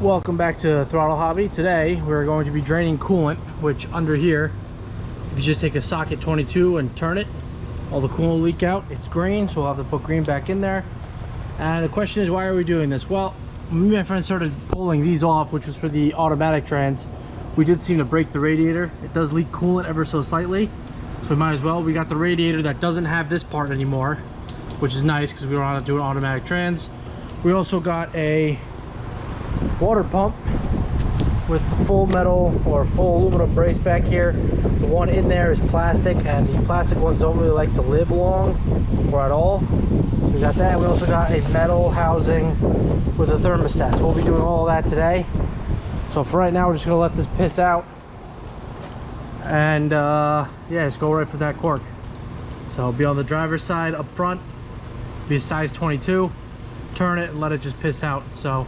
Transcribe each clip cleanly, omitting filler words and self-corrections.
Welcome back to Throttle Hobby. Today we're going to be draining coolant, which under here, if you just take a socket 22 and turn it, all the coolant will leak out. It's green, so we'll have to put green back in there. And the question is, why are we doing this? Well, me and my friend started pulling these off, which was for the automatic trans. We did seem to break the radiator. It does leak coolant ever so slightly, so we might as well. We got the radiator that doesn't have this part anymore, which is nice because we don't have to do an automatic trans. We also got a water pump with the full metal or full aluminum brace back here. The one in there is plastic, and the plastic ones don't really like to live long or at all. We got that. We also got a metal housing with a thermostat, so we'll be doing all of that today. So for right now, we're just gonna let this piss out and yeah, just go right for that cork. So it'll be on the driver's side up front, be a size 22, turn it and let it just piss out. So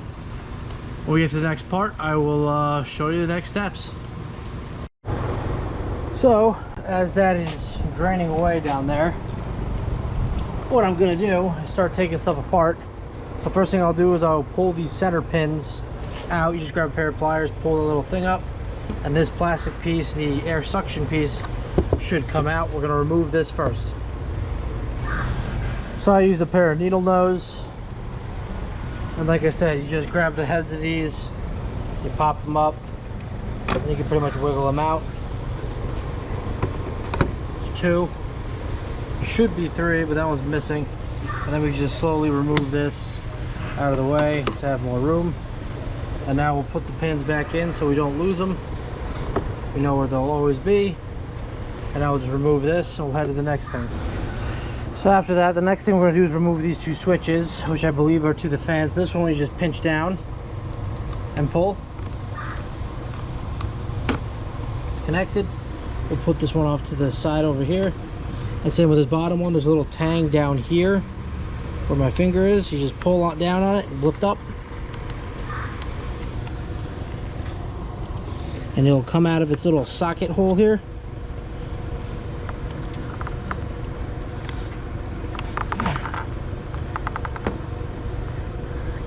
when we get to the next part, I will show you the next steps. So as that is draining away down there, what I'm gonna do is start taking stuff apart. The first thing I'll do is I'll pull these center pins out. You just grab a pair of pliers, pull the little thing up, and this plastic piece, the air suction piece, should come out. We're gonna remove this first. So I used a pair of needle nose. And like I said, you just grab the heads of these, you pop them up, and you can pretty much wiggle them out. There's two. Should be three, but that one's missing. And then we just slowly remove this out of the way to have more room. And now we'll put the pins back in so we don't lose them. We know where they'll always be. And now we'll just remove this and we'll head to the next thing. So after that, the next thing we're going to do is remove these two switches, which I believe are to the fans. This one we just pinch down and pull. It's connected. We'll put this one off to the side over here. And same with this bottom one. There's a little tang down here where my finger is. You just pull down on it and lift up. And it'll come out of its little socket hole here.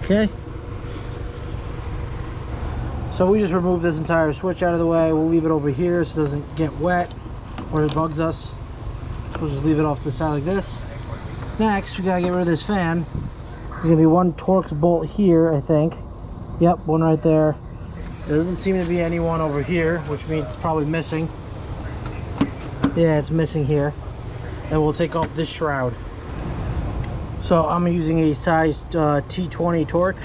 Okay, so we just remove this entire switch out of the way. We'll leave it over here so it doesn't get wet or it bugs us. We'll just leave it off to the side like this. Next, we gotta get rid of this fan. There's gonna be one Torx bolt here, I think. Yep, one right there. There doesn't seem to be any one over here, which means it's probably missing. Yeah, it's missing here. And we'll take off this shroud. So I'm using a size T20 Torque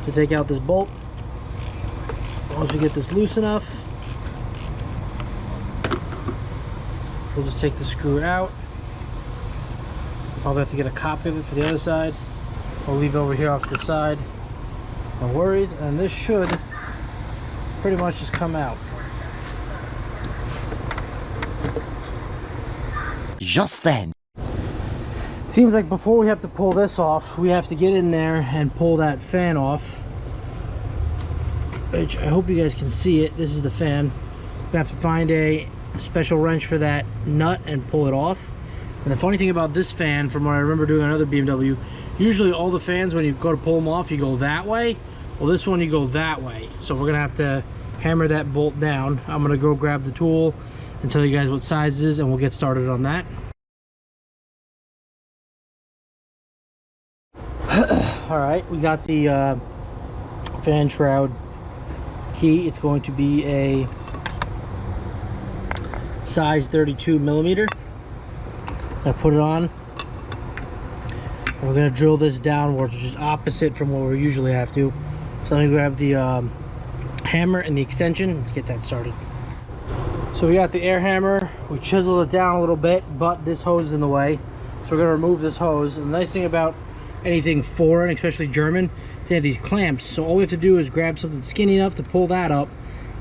to take out this bolt. Once we get this loose enough, we'll just take the screw out. Probably have to get a copy of it for the other side. I'll leave it over here off to the side. No worries. And this should pretty much just come out. Just then. Seems like before we have to pull this off, we have to get in there and pull that fan off, which I hope you guys can see it. This is the fan. We're gonna have to find a special wrench for that nut and pull it off. And the funny thing about this fan, from what I remember doing on another BMW, usually all the fans, when you go to pull them off, you go that way. Well, this one you go that way. So we're gonna have to hammer that bolt down. I'm gonna go grab the tool and tell you guys what size it is, and we'll get started on that. All right, we got the fan shroud key. It's going to be a size 32 millimeter. I put it on, and we're going to drill this downwards, which is opposite from what we usually have to. So I'm going to grab the hammer and the extension. Let's get that started. So we got the air hammer. We chiseled it down a little bit, but this hose is in the way, so we're going to remove this hose. And the nice thing about anything foreign, especially German, they have these clamps, so all we have to do is grab something skinny enough to pull that up.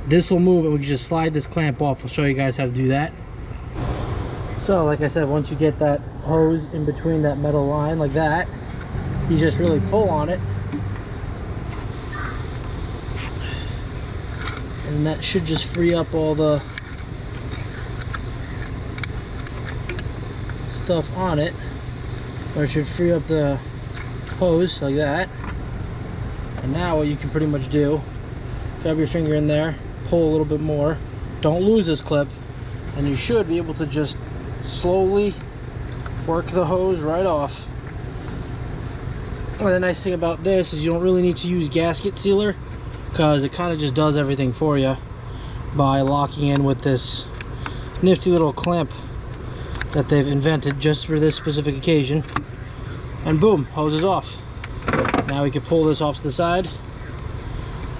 This will move and we can just slide this clamp off. I'll show you guys how to do that. So like I said, once you get that hose in between that metal line like that, you just really pull on it, and that should just free up all the stuff on it, or it should free up the hose like that. And now what you can pretty much do, grab your finger in there, pull a little bit more, don't lose this clip, and you should be able to just slowly work the hose right off. And the nice thing about this is you don't really need to use gasket sealer, because it kind of just does everything for you by locking in with this nifty little clamp that they've invented just for this specific occasion. And boom, hose is off. Now we can pull this off to the side.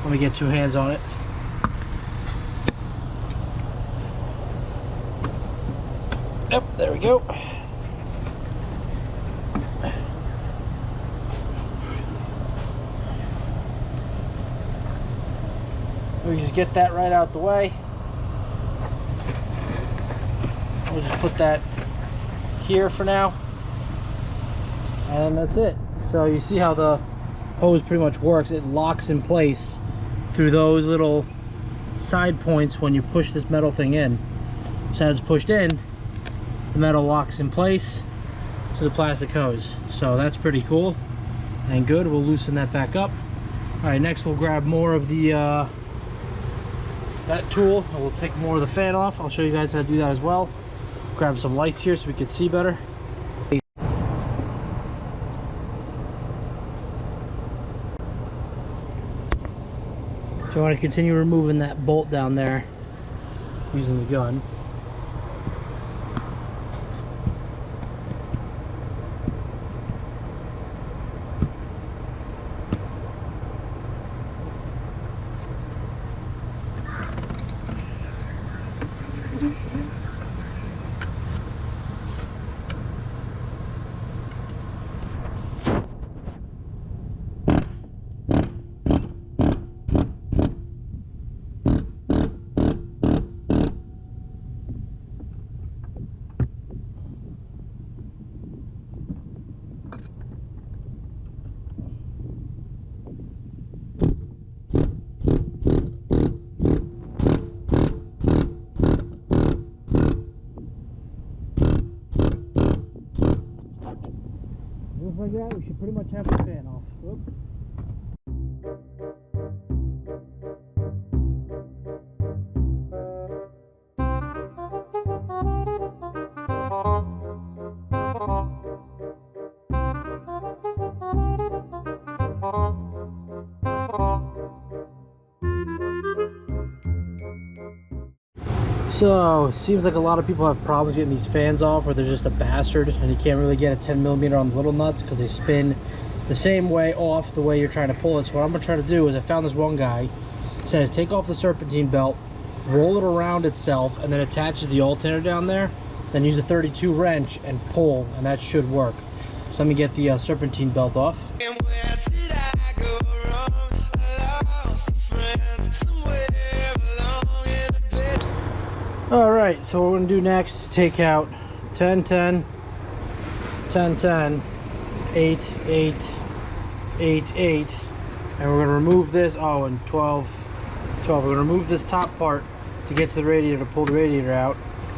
Let me get two hands on it. Yep, there we go. We just get that right out the way. We'll just put that here for now. And that's it. So you see how the hose pretty much works. It locks in place through those little side points when you push this metal thing in. So as it's pushed in, the metal locks in place to the plastic hose. So that's pretty cool and good. We'll loosen that back up. All right, next we'll grab more of the that tool, and we'll take more of the fan off. I'll show you guys how to do that as well. Grab some lights here so we can see better. So you want to continue removing that bolt down there using the gun. Just like that, we should pretty much have the fan off. Whoop. So, seems like a lot of people have problems getting these fans off, or they're just a bastard and you can't really get a 10mm on the little nuts because they spin the same way off the way you're trying to pull it. So what I'm going to try to do is, I found this one guy, says take off the serpentine belt, roll it around itself, and then attach the alternator down there, then use a 32 wrench and pull, and that should work. So let me get the serpentine belt off. Alright, so what we're going to do next is take out 10, 10, 10, 10, 8, 8, 8, 8, and we're going to remove this, oh, and 12, 12. We're going to remove this top part to get to the radiator, to pull the radiator out.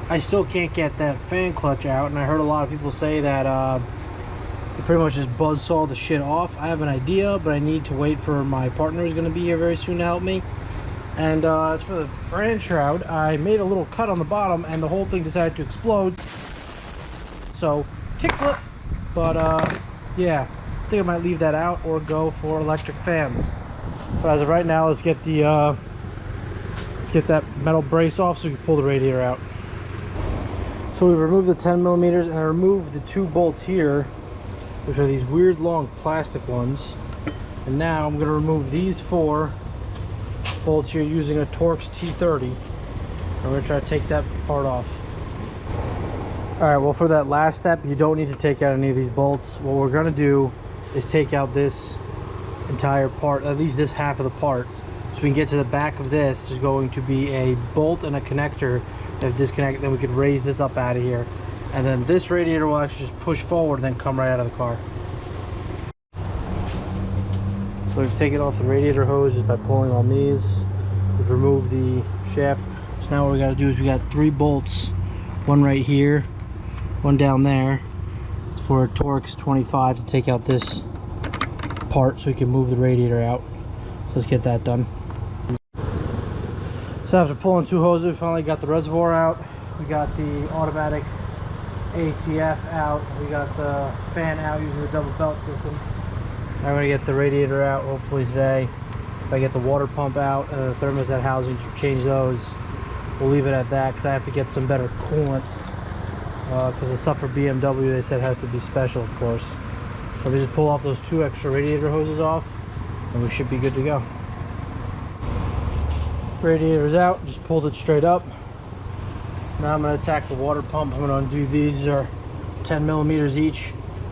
I still can't get that fan clutch out, and I heard a lot of people say that you pretty much just buzzsaw the shit off. I have an idea, but I need to wait for my partner who's going to be here very soon to help me. And as for the fan shroud, I made a little cut on the bottom and the whole thing decided to explode. So, kick flip. But yeah, I think I might leave that out or go for electric fans. But as of right now, let's get the let's get that metal brace off so we can pull the radiator out. So we removed the 10mm, and I removed the two bolts here, which are these weird long plastic ones. And now I'm going to remove these four bolts here using a Torx T30. I'm going to try to take that part off. Alright, well, for that last step, you don't need to take out any of these bolts. What we're going to do is take out this entire part, at least this half of the part. So we can get to the back of this. There's going to be a bolt and a connector that disconnect, then we could raise this up out of here. And then this radiator will actually just push forward and then come right out of the car. So we've taken off the radiator hose just by pulling on these. We've removed the shaft. So now what we got to do is we got 3 bolts. One right here, one down there. It's for a Torx 25 to take out this part so we can move the radiator out. So let's get that done. So after pulling 2 hoses, we finally got the reservoir out. We got the automatic ATF out. We got the fan out using the double belt system. Now we're gonna get the radiator out hopefully today. If I get the water pump out and the thermostat housing, change those. We'll leave it at that because I have to get some better coolant. Because the stuff for BMW they said has to be special, of course. So we just pull off those 2 extra radiator hoses off and we should be good to go. Radiator's out, just pulled it straight up. Now I'm going to attack the water pump. I'm going to undo these. These are 10 millimeters each.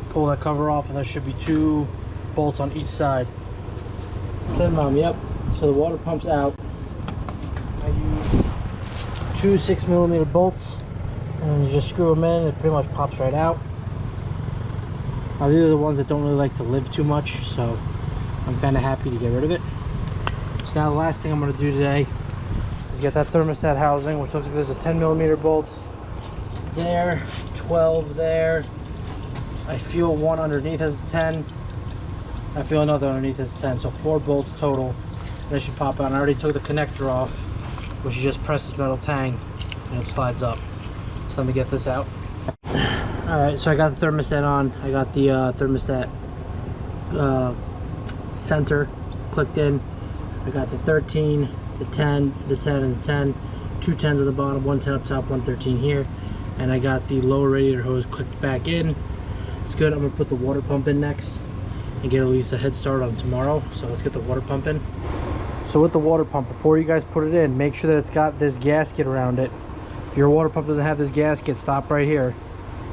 Pull that cover off and there should be 2 bolts on each side. 10 mm, yep. So the water pump's out. I use 2 6 millimeter bolts and you just screw them in. It pretty much pops right out. Now these are the ones that don't really like to live too much, so I'm kind of happy to get rid of it. So now the last thing I'm going to do today is get that thermostat housing, which looks like there's a 10 millimeter bolt there, 12 there. I feel one underneath as a 10. I feel another underneath as a 10, so 4 bolts total. They should pop out. And I already took the connector off, which you just press this metal tang and it slides up. So let me get this out. Alright, so I got the thermostat on. I got the thermostat sensor clicked in. I got the 13, the 10, the 10, and the 10. 2 10s at the bottom, 1 10 up top, 1 13 here. And I got the lower radiator hose clicked back in. It's good. I'm going to put the water pump in next and get at least a head start on tomorrow. So let's get the water pump in. So with the water pump, before you guys put it in, make sure that it's got this gasket around it. If your water pump doesn't have this gasket, stop right here.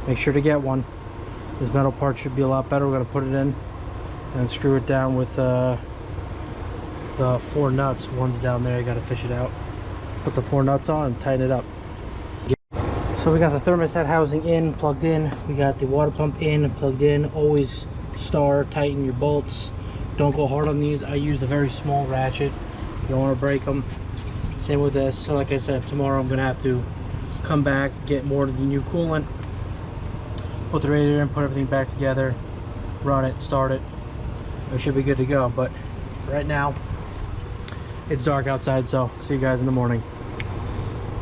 Make sure to get one. This metal part should be a lot better. We're going to put it in and screw it down with the 4 nuts. One's down there. You got to fish it out. Put the 4 nuts on and tighten it up. So we got the thermostat housing in, plugged in. We got the water pump in and plugged in. Always tighten your bolts. Don't go hard on these. I used a very small ratchet. You don't want to break them. Same with this. So like I said, tomorrow I'm going to have to come back, get more of the new coolant, put the radiator in, put everything back together, run it, start it. We should be good to go. But right now, it's dark outside, so see you guys in the morning.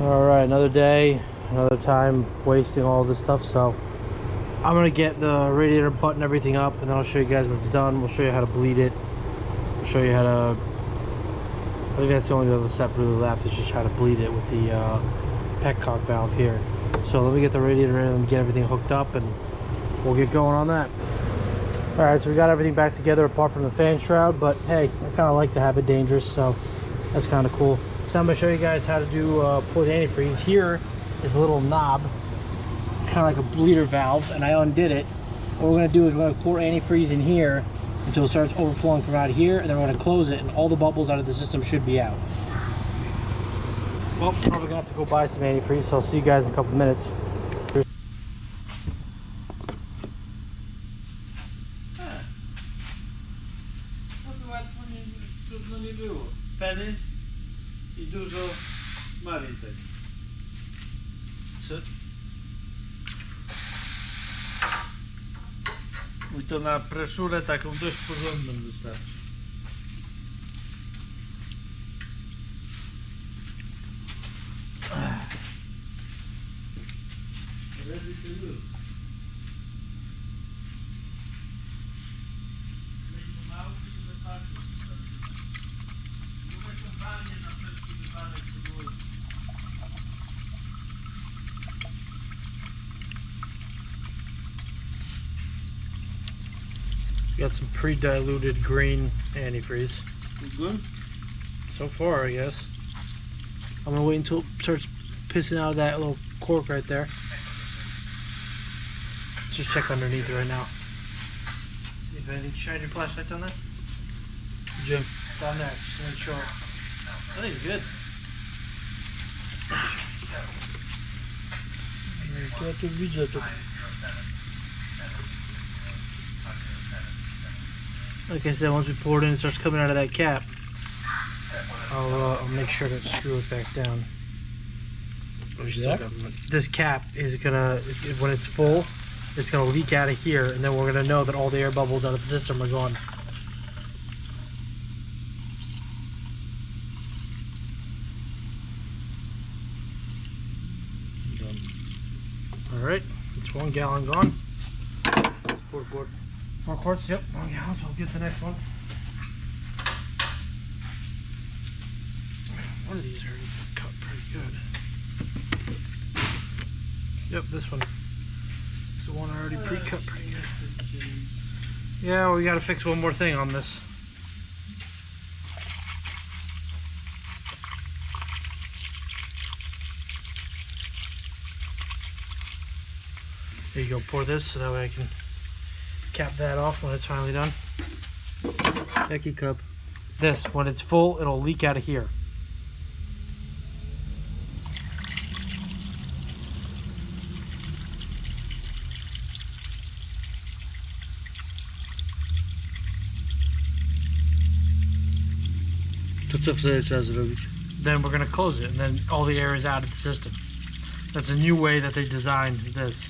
Alright, another day, another time wasting all this stuff. So I'm gonna get the radiator button everything up and then I'll show you guys when it's done. We'll show you how to bleed it. We'll show you how to, I think that's the only other step really left, is just how to bleed it with the petcock valve here. So let me get the radiator in and get everything hooked up and we'll get going on that. Alright, so we got everything back together apart from the fan shroud, but hey, I kind of like to have it dangerous, so that's kind of cool. So I'm going to show you guys how to do pour the antifreeze. Here is a little knob. It's kind of like a bleeder valve, and I undid it. What we're going to do is we're going to pour antifreeze in here until it starts overflowing from out here, and then we're going to close it, and all the bubbles out of the system should be out. Well, probably going to have to go buy some antifreeze, so I'll see you guys in a couple minutes. Penny I dużo maritek. I to na preszurę taką dość porządną wystarczy. Ready to use. Got some pre-diluted green antifreeze. Good? So far, I guess. I'm gonna wait until it starts pissing out of that little cork right there. Let's just check underneath it right now. See if anything. Shine your flashlight down there? Jim, down there, just to make sure. I think it's good. Like I said, once we pour it in, it starts coming out of that cap. I'll make sure to screw it back down. This cap is gonna, when it's full, it's gonna leak out of here, and then we're gonna know that all the air bubbles out of the system are gone. 1 gallon gone. 4 quart. 4 quarts, yep, 1 gallon, so we'll get the next one. One of these are cut pretty good. Yep, this one. It's the one already pre-cut pretty good. Yeah, well, we gotta fix one more thing on this. There you go, pour this so that way I can cap that off when it's finally done. Jaki cup? This, when it's full, it'll leak out of here. To co wtedy trzeba zrobić? Then we're gonna close it, and then all the air is out of the system. That's a new way that they designed this.